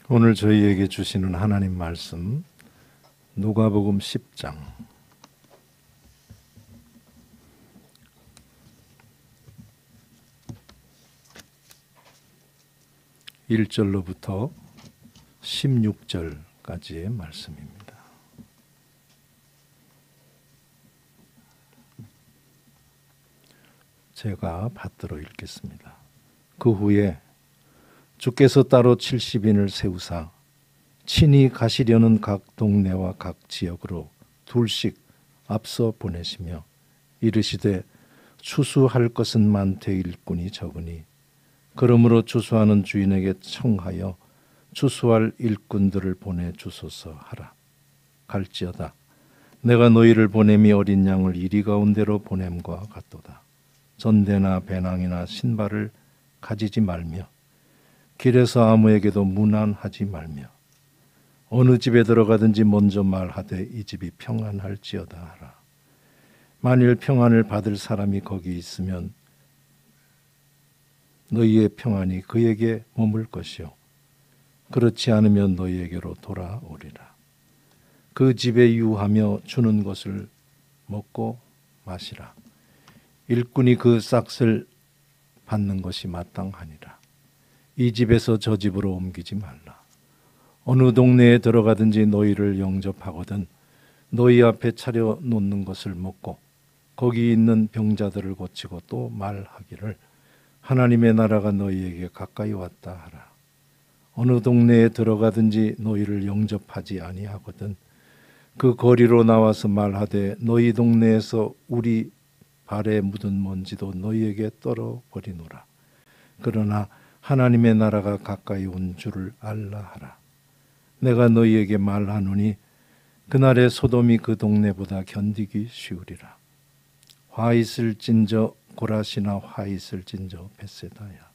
오늘 저희에게 주시는 하나님 말씀 누가복음 10장 1절로부터 16절까지의 말씀입니다. 제가 받들어 읽겠습니다. 그 후에 주께서 따로 70인을 세우사 친히 가시려는 각 동네와 각 지역으로 둘씩 앞서 보내시며 이르시되 추수할 것은 많되 일꾼이 적으니 그러므로 추수하는 주인에게 청하여 추수할 일꾼들을 보내주소서 하라. 갈지어다 내가 너희를 보냄이 어린 양을 이리 가운데로 보냄과 같도다. 전대나 배낭이나 신발을 가지지 말며 길에서 아무에게도 문안하지 말며 어느 집에 들어가든지 먼저 말하되 이 집이 평안할지어다 하라. 만일 평안을 받을 사람이 거기 있으면 너희의 평안이 그에게 머물 것이요 그렇지 않으면 너희에게로 돌아오리라. 그 집에 유하며 주는 것을 먹고 마시라. 일꾼이 그 싹을 받는 것이 마땅하니라. 이 집에서 저 집으로 옮기지 말라. 어느 동네에 들어가든지 너희를 영접하거든 너희 앞에 차려 놓는 것을 먹고 거기 있는 병자들을 고치고 또 말하기를 하나님의 나라가 너희에게 가까이 왔다 하라. 어느 동네에 들어가든지 너희를 영접하지 아니하거든 그 거리로 나와서 말하되 너희 동네에서 우리 발에 묻은 먼지도 너희에게 떨어버리노라. 그러나 하나님의 나라가 가까이 온 줄을 알라 하라. 내가 너희에게 말하노니 그날의 소돔이 그 동네보다 견디기 쉬우리라. 화 있을진저 고라시나 화 있을진저 벳세다야.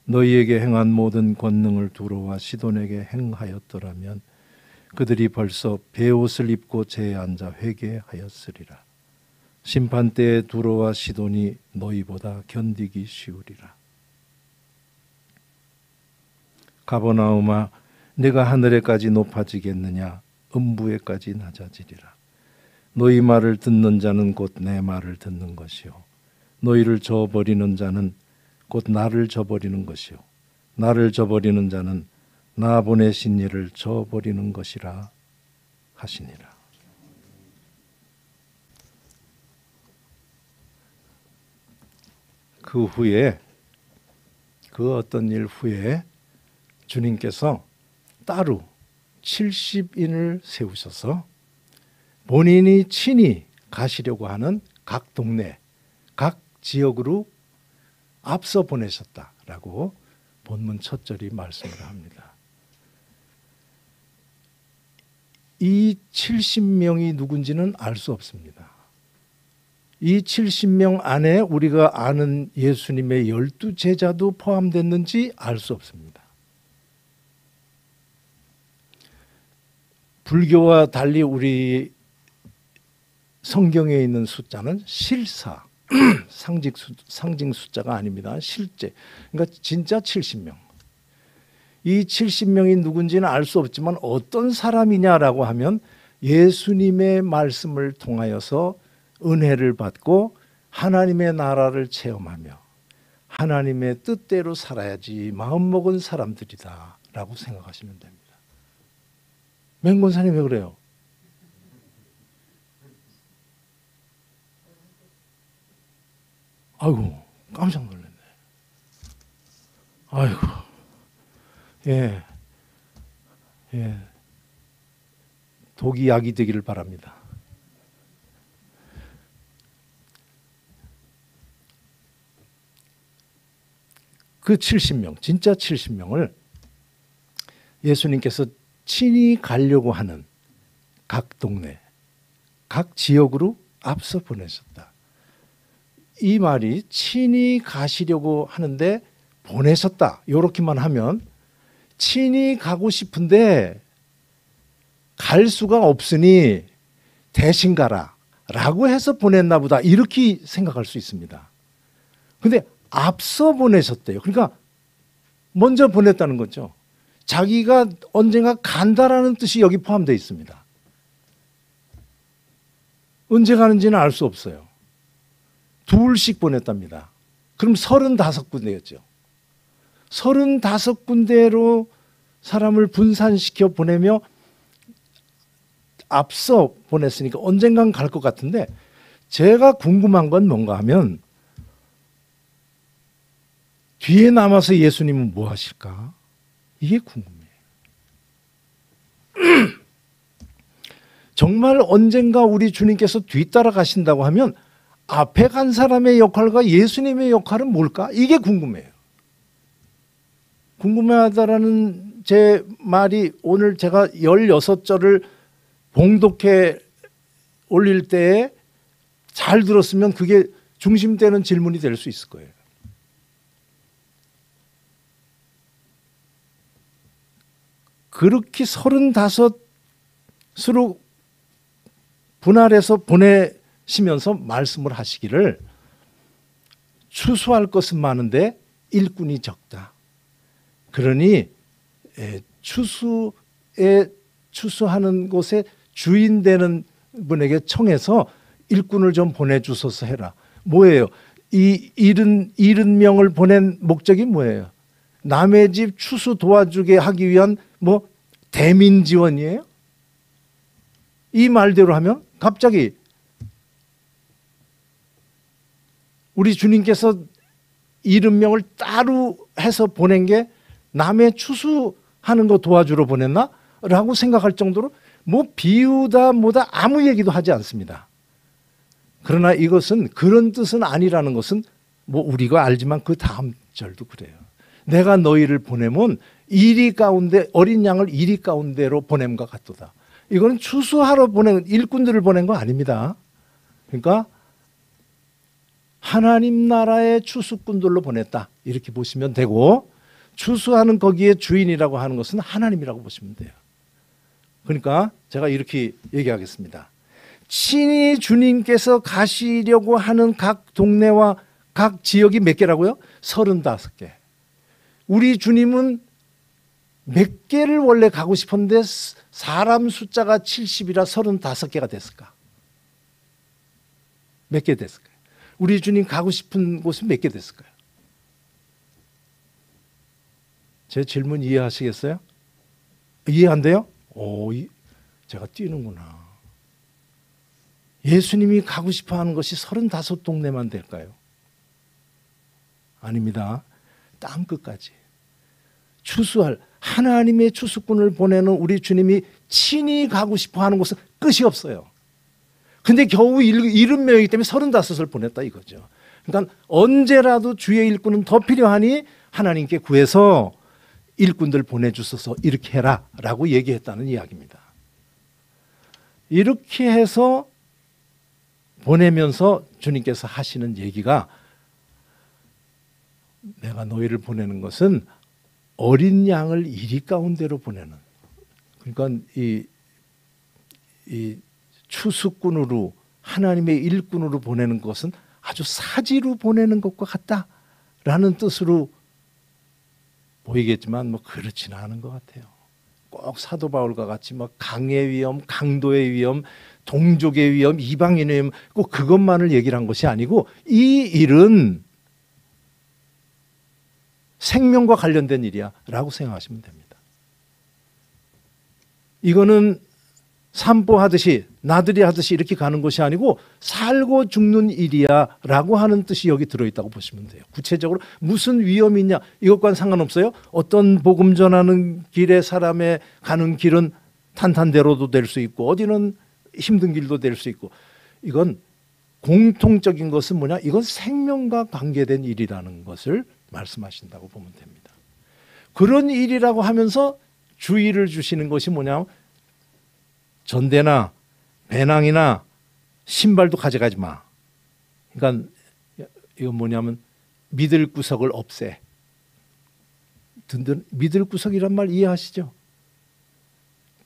너희에게 행한 모든 권능을 두로와 시돈에게 행하였더라면 그들이 벌써 베옷을 입고 제에 앉아 회개하였으리라. 심판 때에 두로와 시돈이 너희보다 견디기 쉬우리라. 가버나움아 네가 하늘에까지 높아지겠느냐 음부에까지 낮아지리라. 너희 말을 듣는 자는 곧 내 말을 듣는 것이요 너희를 저버리는 자는 곧 나를 저버리는 것이요 나를 저버리는 자는 나 보내신 이를 저버리는 것이라 하시니라. 그 후에 그 어떤 일 후에 주님께서 따로 70인을 세우셔서 본인이 친히 가시려고 하는 각 동네, 각 지역으로 앞서 보내셨다라고 본문 첫 절이 말씀을 합니다. 이 70명이 누군지는 알 수 없습니다. 이 70명 안에 우리가 아는 예수님의 12제자도 포함됐는지 알 수 없습니다. 불교와 달리 우리 성경에 있는 숫자는 실사, 상징 숫자가 아닙니다. 실제. 그러니까 진짜 70명. 이 70명이 누군지는 알 수 없지만 어떤 사람이냐라고 하면 예수님의 말씀을 통하여서 은혜를 받고 하나님의 나라를 체험하며 하나님의 뜻대로 살아야지 마음먹은 사람들이다 라고 생각하시면 됩니다. 맹권사님 왜 그래요? 아이고 깜짝 놀랐네. 아이고 예 독이 약이 되기를 바랍니다. 그 70명 진짜 70명을 예수님께서 친히 가려고 하는 각 동네 각 지역으로 앞서 보내셨다. 이 말이 친히 가시려고 하는데 보내셨다 이렇게만 하면 친히 가고 싶은데 갈 수가 없으니 대신 가라 라고 해서 보냈나 보다 이렇게 생각할 수 있습니다. 근데 앞서 보내셨대요. 그러니까 먼저 보냈다는 거죠. 자기가 언젠가 간다라는 뜻이 여기 포함되어 있습니다. 언제 가는지는 알 수 없어요. 둘씩 보냈답니다. 그럼 35군데였죠. 35군데로 사람을 분산시켜 보내며 앞서 보냈으니까 언젠간 갈 것 같은데, 제가 궁금한 건 뭔가 하면 뒤에 남아서 예수님은 뭐 하실까? 이게 궁금해요. 정말 언젠가 우리 주님께서 뒤따라 가신다고 하면 앞에 간 사람의 역할과 예수님의 역할은 뭘까? 이게 궁금해요. 궁금하다라는 제 말이, 오늘 제가 16절을 봉독해 올릴 때에 잘 들었으면 그게 중심되는 질문이 될 수 있을 거예요. 그렇게 35으로 분할해서 보내시면서 말씀을 하시기를, 추수할 것은 많은데 일꾼이 적다. 그러니 추수하는 곳에 주인 되는 분에게 청해서 일꾼을 좀 보내주소서 해라. 뭐예요? 이 70명을 보낸 목적이 뭐예요? 남의 집 추수 도와주게 하기 위한 뭐 대민 지원이에요? 이 말대로 하면 갑자기 우리 주님께서 70명을 따로 해서 보낸 게 남의 추수하는 거 도와주러 보냈나? 라고 생각할 정도로 뭐 비유다 뭐다 아무 얘기도 하지 않습니다. 그러나 이것은 그런 뜻은 아니라는 것은 뭐 우리가 알지만 그 다음 절도 그래요. 내가 너희를 보내면 이리 가운데, 어린 양을 이리 가운데로 보냄과 같도다. 이거는 추수하러 보낸 일꾼들을 보낸 거 아닙니다. 그러니까 하나님 나라의 추수꾼들로 보냈다, 이렇게 보시면 되고, 추수하는 거기에 주인이라고 하는 것은 하나님이라고 보시면 돼요. 그러니까 제가 이렇게 얘기하겠습니다. 친히 주님께서 가시려고 하는 각 동네와 각 지역이 몇 개라고요? 35개. 우리 주님은 몇 개를 원래 가고 싶었는데 사람 숫자가 70이라 35개가 됐을까? 몇 개 됐을까요? 우리 주님 가고 싶은 곳은 몇 개 됐을까요? 제 질문 이해하시겠어요? 이해 안 돼요? 제가 뛰는구나. 예수님이 가고 싶어 하는 것이 35동네만 될까요? 아닙니다. 땅끝까지. 추수할 하나님의 추수꾼을 보내는 우리 주님이 친히 가고 싶어 하는 곳은 끝이 없어요. 근데 겨우 70명이기 때문에 35을 보냈다 이거죠. 그러니까 언제라도 주의 일꾼은 더 필요하니 하나님께 구해서 일꾼들 보내주셔서 이렇게 해라 라고 얘기했다는 이야기입니다. 이렇게 해서 보내면서 주님께서 하시는 얘기가, 내가 너희를 보내는 것은 어린 양을 이리 가운데로 보내는, 그러니까 이 추수꾼으로, 하나님의 일꾼으로 보내는 것은 아주 사지로 보내는 것과 같다라는 뜻으로 보이겠지만 뭐 그렇지는 않은 것 같아요. 꼭 사도 바울과 같이 막 강의 위험, 강도의 위험, 동족의 위험, 이방인의 위험, 꼭 그것만을 얘기를 한 것이 아니고, 이 일은 생명과 관련된 일이야 라고 생각하시면 됩니다. 이거는 산보하듯이 나들이 하듯이 이렇게 가는 것이 아니고 살고 죽는 일이야 라고 하는 뜻이 여기 들어있다고 보시면 돼요. 구체적으로 무슨 위험이 있냐, 이것과는 상관없어요. 어떤 복음 전하는 길에 사람의 가는 길은 탄탄대로도 될 수 있고, 어디는 힘든 길도 될 수 있고, 이건 공통적인 것은 뭐냐, 이건 생명과 관계된 일이라는 것을 말씀하신다고 보면 됩니다. 그런 일이라고 하면서 주의를 주시는 것이 뭐냐, 전대나 배낭이나 신발도 가져가지 마. 그러니까 이건 뭐냐면 믿을 구석을 없애. 믿을 구석이란 말 이해하시죠?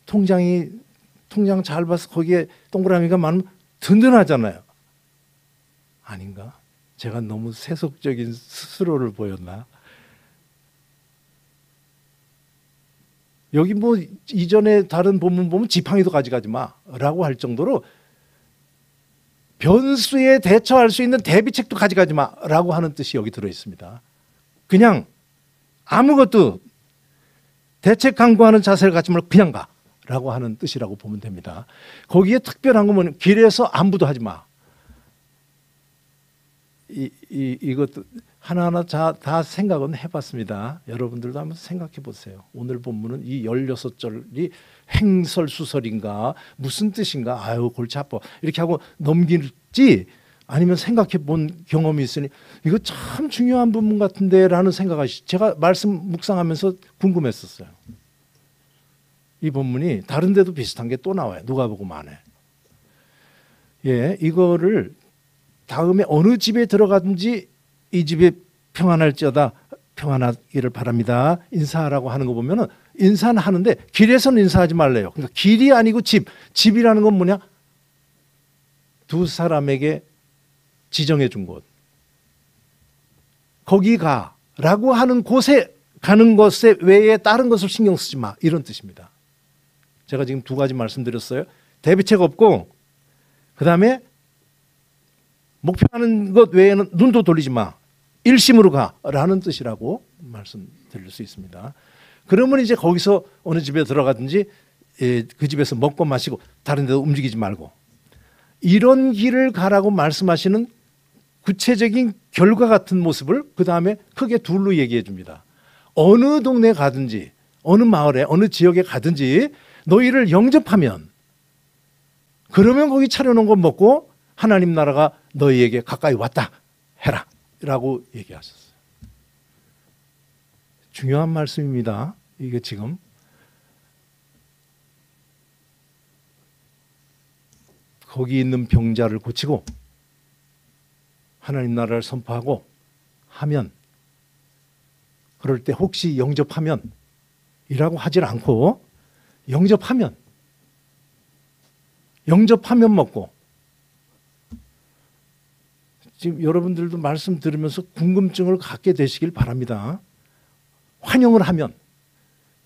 통장 잘 봐서 거기에 동그라미가 많으면 든든하잖아요. 아닌가? 제가 너무 세속적인 스스로를 보였나? 여기 뭐 이전에 다른 본문 보면 지팡이도 가져가지 마라고 할 정도로 변수에 대처할 수 있는 대비책도 가져가지 마라고 하는 뜻이 여기 들어 있습니다. 그냥 아무것도 대책 강구하는 자세를 갖지 말고 그냥 가라고 하는 뜻이라고 보면 됩니다. 거기에 특별한 건 뭐냐면 길에서 안부도 하지 마. 이것도 하나하나 다 생각은 해봤습니다. 여러분들도 한번 생각해 보세요. 오늘 본문은 이 16절이 횡설수설인가 무슨 뜻인가 아유 골치 아파 이렇게 하고 넘길지 아니면 생각해 본 경험이 있으니 이거 참 중요한 부분 같은데 라는 생각이 제가 말씀 묵상하면서 궁금했었어요. 이 본문이 다른 데도 비슷한 게 또 나와요. 누가복음 안에. 예, 이거를 다음에 어느 집에 들어가든지 이 집에 평안할지어다 평안하기를 바랍니다. 인사하라고 하는 거 보면은 인사는 하는데 길에서는 인사하지 말래요. 그러니까 길이 아니고 집이라는 건 뭐냐? 두 사람에게 지정해 준 곳. 거기 가라고 하는 곳에 가는 것에 외에 다른 것을 신경 쓰지 마. 이런 뜻입니다. 제가 지금 두 가지 말씀드렸어요. 대비책 없고 그다음에 목표하는 것 외에는 눈도 돌리지 마. 일심으로 가라는 뜻이라고 말씀드릴 수 있습니다. 그러면 이제 거기서 어느 집에 들어가든지 그 집에서 먹고 마시고 다른 데도 움직이지 말고 이런 길을 가라고 말씀하시는 구체적인 결과 같은 모습을 그 다음에 크게 둘로 얘기해 줍니다. 어느 동네 가든지 어느 마을에 어느 지역에 가든지 너희를 영접하면 그러면 거기 차려놓은 거 먹고 하나님 나라가 너희에게 가까이 왔다 해라 라고 얘기하셨어요. 중요한 말씀입니다. 이게 지금 거기 있는 병자를 고치고 하나님 나라를 선포하고 하면 그럴 때 혹시 영접하면 이라고 하질 않고 영접하면 먹고 지금 여러분들도 말씀 들으면서 궁금증을 갖게 되시길 바랍니다. 환영을 하면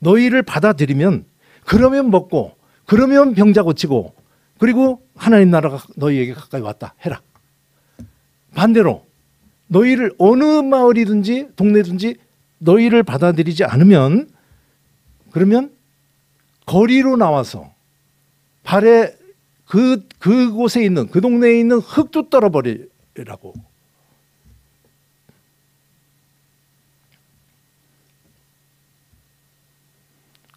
너희를 받아들이면 그러면 먹고 그러면 병자 고치고 그리고 하나님 나라가 너희에게 가까이 왔다 해라. 반대로 너희를 어느 마을이든지 동네든지 너희를 받아들이지 않으면 그러면 거리로 나와서 발에 그곳에 있는 그 동네에 있는 흙도 떨어버리라고.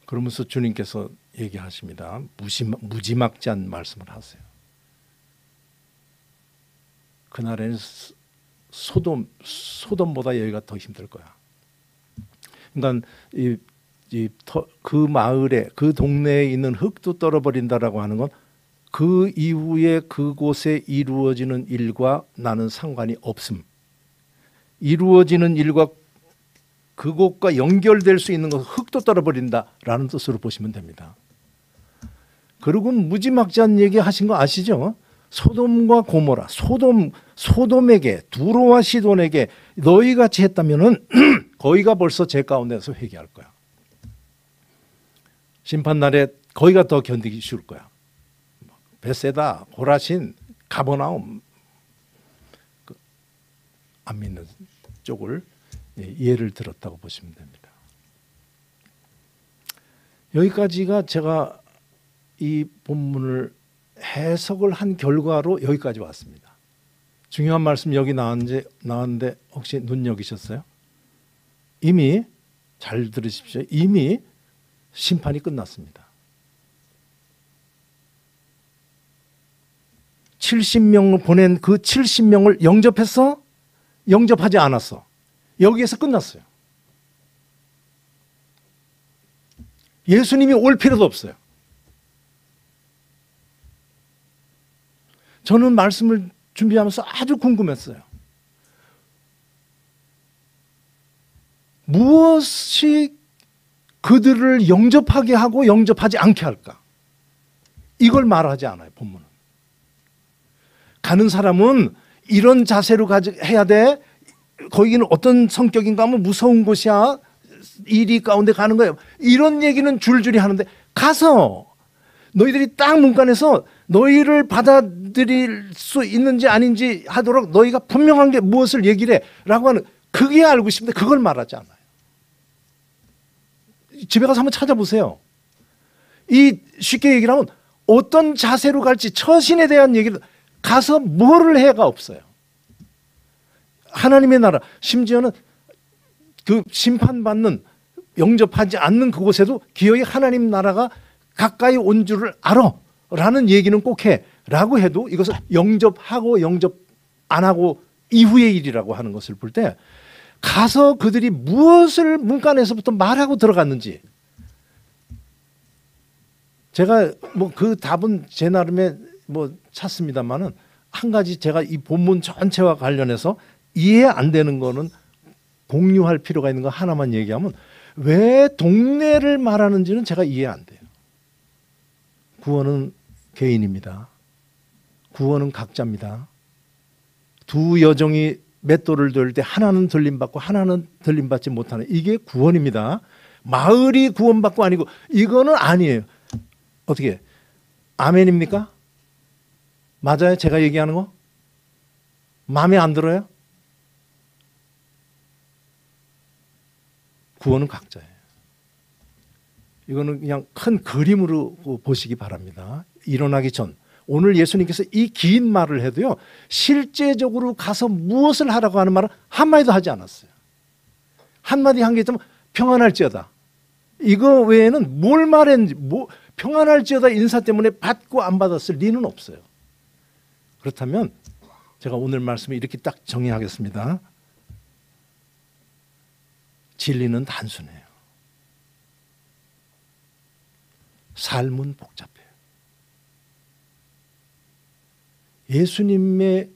그러면서 주님께서 얘기하십니다. 무지막지한 말씀을 하세요. 그날에는 소돔보다 여기가 더 힘들 거야. 그러니까 그 마을에 그 동네에 있는 흙도 떨어버린다라고 하는 건 그 이후에 그곳에 이루어지는 일과 나는 상관이 없음. 이루어지는 일과 그곳과 연결될 수 있는 것 흙도 떨어버린다라는 뜻으로 보시면 됩니다. 그리고 무지막지한 얘기 하신 거 아시죠? 소돔과 고모라, 소돔에게 두로와 시돈에게 너희 같이 했다면은 거기가 벌써 죄 가운데서 회개할 거야. 심판 날에 거기가 더 견디기 쉬울 거야. 베세다, 고라신, 가버나움 안 믿는 쪽을 예를 들었다고 보시면 됩니다. 여기까지가 제가 이 본문을 해석을 한 결과로 여기까지 왔습니다. 중요한 말씀 여기 나왔는데 혹시 눈여기셨어요? 이미 잘 들으십시오. 이미 심판이 끝났습니다. 70명을 보낸 그 70명을 영접했어? 영접하지 않았어? 여기에서 끝났어요. 예수님이 올 필요도 없어요. 저는 말씀을 준비하면서 아주 궁금했어요. 무엇이 그들을 영접하게 하고 영접하지 않게 할까? 이걸 말하지 않아요, 본문은. 가는 사람은 이런 자세로 해야 돼. 거기는 어떤 성격인가 하면 무서운 곳이야. 일이 가운데 가는 거예요. 이런 얘기는 줄줄이 하는데 가서 너희들이 딱 문간에서 너희를 받아들일 수 있는지 아닌지 하도록 너희가 분명한 게 무엇을 얘기를 해 라고 하는, 그게 알고 싶은데 그걸 말하지 않아요. 집에 가서 한번 찾아보세요. 이 쉽게 얘기를 하면 어떤 자세로 갈지 처신에 대한 얘기를 가서 뭐를 해가 없어요. 하나님의 나라, 심지어는 그 심판받는, 영접하지 않는 그곳에도 기어이 하나님 나라가 가까이 온 줄을 알아 라는 얘기는 꼭 해 라고 해도 이것을 영접하고 영접 안 하고 이후의 일이라고 하는 것을 볼 때 가서 그들이 무엇을 문간에서부터 말하고 들어갔는지, 제가 뭐 그 답은 제 나름의 뭐 찾습니다만은 한 가지 제가 이 본문 전체와 관련해서 이해 안 되는 거는 공유할 필요가 있는 거 하나만 얘기하면, 왜 동네를 말하는지는 제가 이해 안 돼요. 구원은 개인입니다. 구원은 각자입니다. 두 여종이 맷돌을 돌릴 때 하나는 들림받고 하나는 들림받지 못하는, 이게 구원입니다. 마을이 구원받고 아니고 이거는 아니에요. 어떻게 아멘입니까? 맞아요? 제가 얘기하는 거? 마음에 안 들어요? 구원은 각자예요. 이거는 그냥 큰 그림으로 보시기 바랍니다. 일어나기 전, 오늘 예수님께서 이 긴 말을 해도요, 실제적으로 가서 무엇을 하라고 하는 말은 한마디도 하지 않았어요. 한마디 한 게 있다면 평안할지어다. 이거 외에는 뭘 말했는지, 평안할지어다 인사 때문에 받고 안 받았을 리는 없어요. 그렇다면 제가 오늘 말씀을 이렇게 딱 정의하겠습니다. 진리는 단순해요. 삶은 복잡해요. 예수님의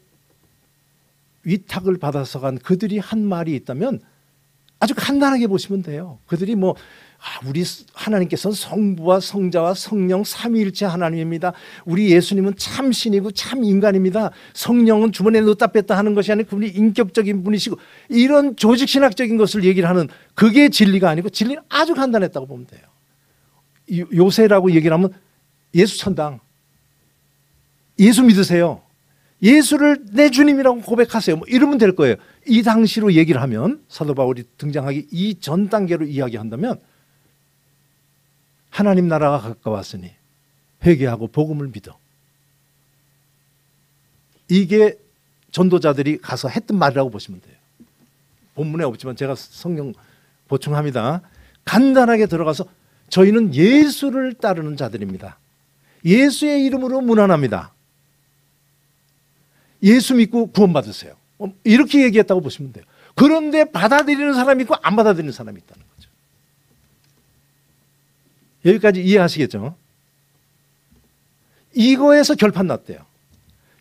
위탁을 받아서 간 그들이 한 말이 있다면 아주 간단하게 보시면 돼요. 그들이 뭐 우리 하나님께서는 성부와 성자와 성령 삼위일체 하나님입니다. 우리 예수님은 참 신이고 참 인간입니다. 성령은 주머니에 넣었다 뺐다 하는 것이 아니고 그분이 인격적인 분이시고, 이런 조직신학적인 것을 얘기를 하는, 그게 진리가 아니고 진리는 아주 간단했다고 보면 돼요. 요새라고 얘기를 하면 예수 천당, 예수 믿으세요, 예수를 내 주님이라고 고백하세요, 뭐 이러면 될 거예요. 이 당시로 얘기를 하면, 사도 바울이 등장하기 이전 단계로 이야기한다면 하나님 나라가 가까웠으니 회개하고 복음을 믿어, 이게 전도자들이 가서 했던 말이라고 보시면 돼요. 본문에 없지만 제가 성경 보충합니다. 간단하게 들어가서 저희는 예수를 따르는 자들입니다. 예수의 이름으로 문안합니다. 예수 믿고 구원받으세요. 이렇게 얘기했다고 보시면 돼요. 그런데 받아들이는 사람이 있고 안 받아들이는 사람이 있다는 거죠. 여기까지 이해하시겠죠? 이거에서 결판 났대요.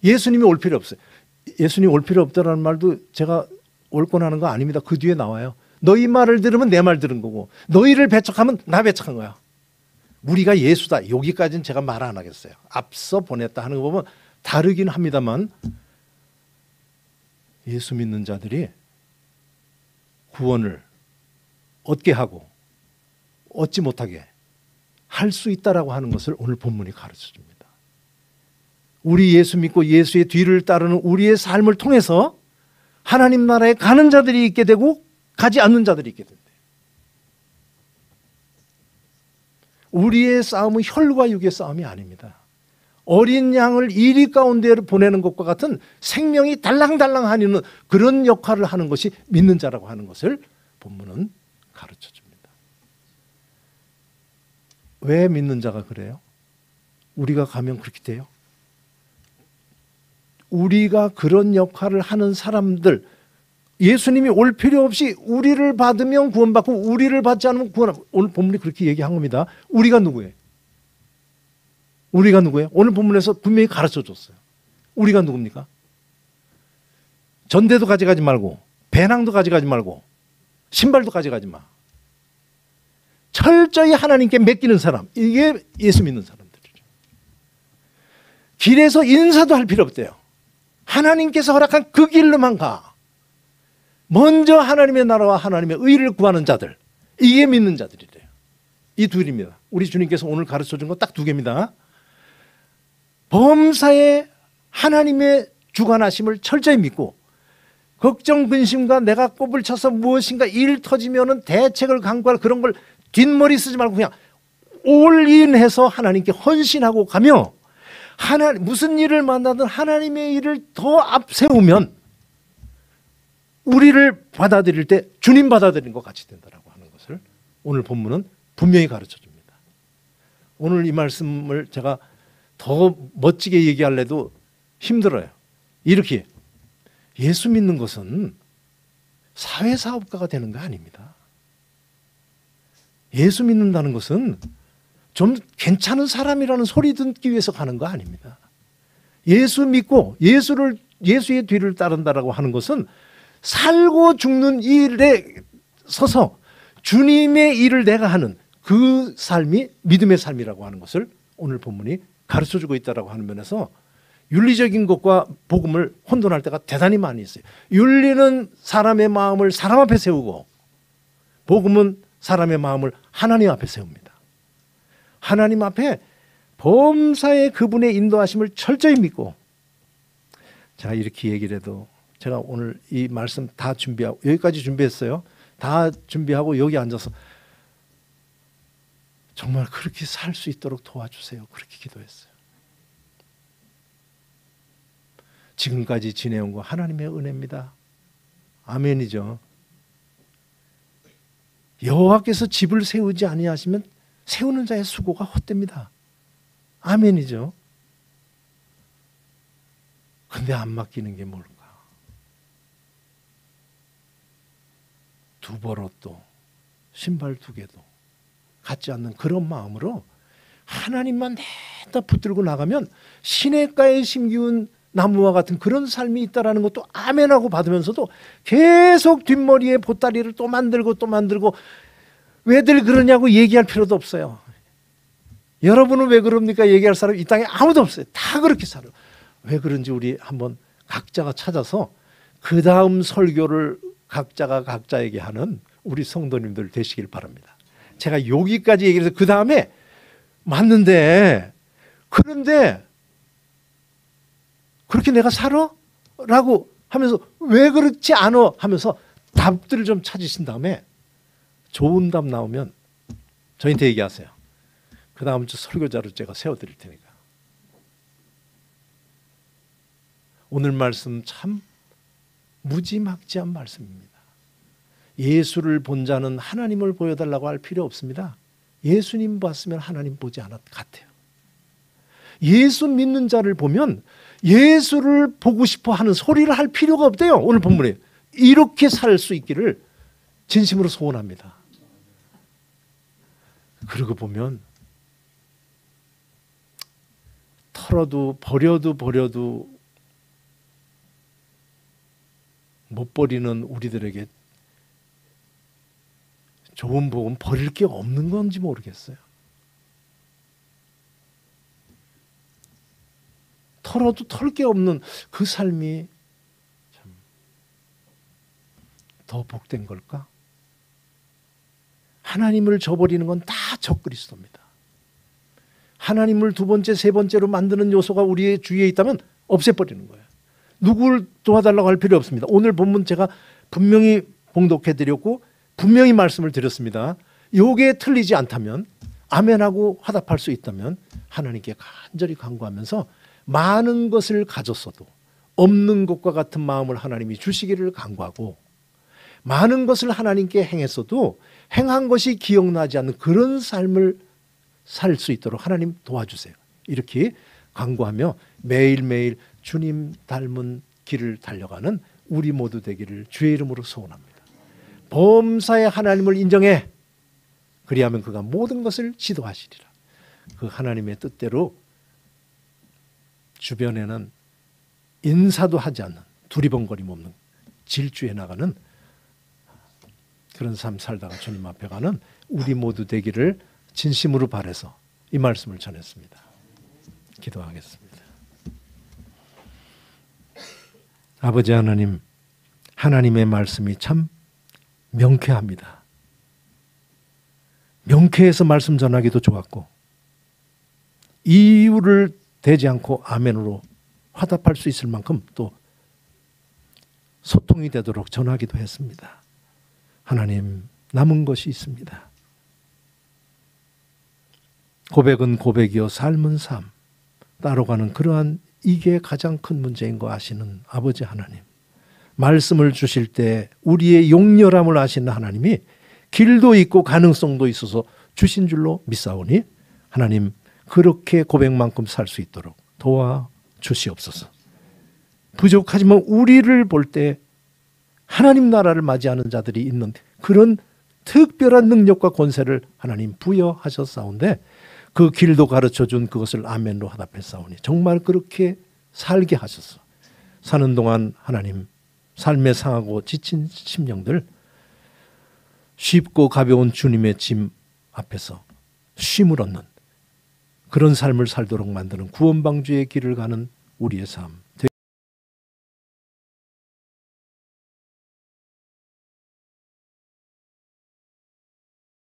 예수님이 올 필요 없어요. 예수님이 올 필요 없다라는 말도 제가 옳고나는 거 아닙니다. 그 뒤에 나와요. 너희 말을 들으면 내 말 들은 거고, 너희를 배척하면 나 배척한 거야. 우리가 예수다. 여기까지는 제가 말 안 하겠어요. 앞서 보냈다 하는 거 보면 다르긴 합니다만, 예수 믿는 자들이 구원을 얻게 하고 얻지 못하게 할 수 있다라고 하는 것을 오늘 본문이 가르쳐 줍니다. 우리 예수 믿고 예수의 뒤를 따르는 우리의 삶을 통해서 하나님 나라에 가는 자들이 있게 되고 가지 않는 자들이 있게 된대요. 우리의 싸움은 혈과 육의 싸움이 아닙니다. 어린 양을 이리 가운데 보내는 것과 같은 생명이 달랑달랑하는 그런 역할을 하는 것이 믿는 자라고 하는 것을 본문은 가르쳐 줍니다. 왜 믿는 자가 그래요? 우리가 가면 그렇게 돼요? 우리가 그런 역할을 하는 사람들, 예수님이 올 필요 없이 우리를 받으면 구원받고 우리를 받지 않으면 구원받고, 오늘 본문이 그렇게 얘기한 겁니다. 우리가 누구예요? 우리가 누구예요? 오늘 본문에서 분명히 가르쳐 줬어요. 우리가 누굽니까? 전대도 가져가지 말고, 배낭도 가져가지 말고, 신발도 가져가지 마. 철저히 하나님께 맡기는 사람, 이게 예수 믿는 사람들이죠. 길에서 인사도 할 필요 없대요. 하나님께서 허락한 그 길로만 가. 먼저 하나님의 나라와 하나님의 의를 구하는 자들, 이게 믿는 자들이래요. 이 둘입니다. 우리 주님께서 오늘 가르쳐준 건 딱 두 개입니다. 범사에 하나님의 주관하심을 철저히 믿고 걱정 근심과 내가 꼽을 쳐서 무엇인가 일 터지면은 대책을 강구할 그런 걸 뒷머리 쓰지 말고 그냥 올인해서 하나님께 헌신하고 가며 무슨 일을 만나든 하나님의 일을 더 앞세우면 우리를 받아들일 때 주님 받아들인 것 같이 된다라고 하는 것을 오늘 본문은 분명히 가르쳐 줍니다. 오늘 이 말씀을 제가 더 멋지게 얘기할래도 힘들어요. 이렇게 예수 믿는 것은 사회사업가가 되는 거 아닙니다. 예수 믿는다는 것은 좀 괜찮은 사람이라는 소리 듣기 위해서 가는 거 아닙니다. 예수 믿고 예수의 뒤를 따른다라고 하는 것은 살고 죽는 일에 서서 주님의 일을 내가 하는 그 삶이 믿음의 삶이라고 하는 것을 오늘 본문이 가르쳐주고 있다라고 하는 면에서 윤리적인 것과 복음을 혼돈할 때가 대단히 많이 있어요. 윤리는 사람의 마음을 사람 앞에 세우고 복음은 사람의 마음을 하나님 앞에 세웁니다. 하나님 앞에 범사에 그분의 인도하심을 철저히 믿고, 자, 이렇게 얘기를 해도 제가 오늘 이 말씀 다 준비하고 여기까지 준비했어요. 다 준비하고 여기 앉아서 정말 그렇게 살 수 있도록 도와주세요. 그렇게 기도했어요. 지금까지 지내온 거 하나님의 은혜입니다. 아멘이죠. 여호와께서 집을 세우지 아니하시면 세우는 자의 수고가 헛됩니다. 아멘이죠. 근데 안 맡기는 게 뭘까? 두 벌옷도 신발 두 개도 갖지 않는 그런 마음으로 하나님만 내다 붙들고 나가면 시냇가에 심기운 나무와 같은 그런 삶이 있다라는 것도 아멘하고 받으면서도 계속 뒷머리에 보따리를 또 만들고 왜들 그러냐고 얘기할 필요도 없어요. 여러분은 왜 그럽니까? 얘기할 사람 이 땅에 아무도 없어요. 다 그렇게 살아요. 왜 그런지 우리 한번 각자가 찾아서 그 다음 설교를 각자가 각자에게 하는 우리 성도님들 되시길 바랍니다. 제가 여기까지 얘기해서 그 다음에 맞는데 그런데 그렇게 내가 살아? 라고 하면서 왜 그렇지 않아? 하면서 답들을 좀 찾으신 다음에 좋은 답 나오면 저희한테 얘기하세요. 그 다음 주 설교자로 제가 세워드릴 테니까. 오늘 말씀 참 무지막지한 말씀입니다. 예수를 본 자는 하나님을 보여달라고 할 필요 없습니다. 예수님 봤으면 하나님 보지 않았 같아요. 예수 믿는 자를 보면 예수를 보고 싶어 하는 소리를 할 필요가 없대요. 오늘 본문에 이렇게 살 수 있기를 진심으로 소원합니다. 그러고 보면 털어도 버려도 못 버리는 우리들에게 좋은 복음 버릴 게 없는 건지 모르겠어요. 털어도 털 게 없는 그 삶이 참 더 복된 걸까? 하나님을 저버리는 건 다 적그리스도입니다. 하나님을 두 번째, 세 번째로 만드는 요소가 우리의 주위에 있다면 없애버리는 거예요. 누굴 도와달라고 할 필요 없습니다. 오늘 본문 제가 분명히 봉독해드렸고 분명히 말씀을 드렸습니다. 요게 틀리지 않다면 아멘하고 화답할 수 있다면 하나님께 간절히 간구하면서 많은 것을 가졌어도 없는 것과 같은 마음을 하나님이 주시기를 간구하고 많은 것을 하나님께 행했어도 행한 것이 기억나지 않는 그런 삶을 살 수 있도록 하나님 도와주세요. 이렇게 간구하며 매일매일 주님 닮은 길을 달려가는 우리 모두 되기를 주의 이름으로 소원합니다. 범사의 하나님을 인정해. 그리하면 그가 모든 것을 지도하시리라. 그 하나님의 뜻대로 주변에는 인사도 하지 않는 두리번거림 없는 질주해 나가는 그런 삶 살다가 주님 앞에 가는 우리 모두 되기를 진심으로 바라서 이 말씀을 전했습니다. 기도하겠습니다. 아버지 하나님, 하나님의 말씀이 참 명쾌합니다. 명쾌해서 말씀 전하기도 좋았고 이유를 대지 않고 아멘으로 화답할 수 있을 만큼 또 소통이 되도록 전하기도 했습니다. 하나님, 남은 것이 있습니다. 고백은 고백이요 삶은 삶, 따라가는 그러한 이게 가장 큰 문제인 거 아시는 아버지 하나님, 말씀을 주실 때 우리의 용렬함을 아시는 하나님이 길도 있고 가능성도 있어서 주신 줄로 믿사오니 하나님, 그렇게 고백만큼 살 수 있도록 도와주시옵소서. 부족하지만 우리를 볼 때 하나님 나라를 맞이하는 자들이 있는 그런 특별한 능력과 권세를 하나님 부여하셨사온데 그 길도 가르쳐준 그것을 아멘으로 화답했사오니 정말 그렇게 살게 하셔서 사는 동안 하나님 삶에 상하고 지친 심령들 쉽고 가벼운 주님의 짐 앞에서 쉼을 얻는 그런 삶을 살도록 만드는 구원방주의 길을 가는 우리의 삶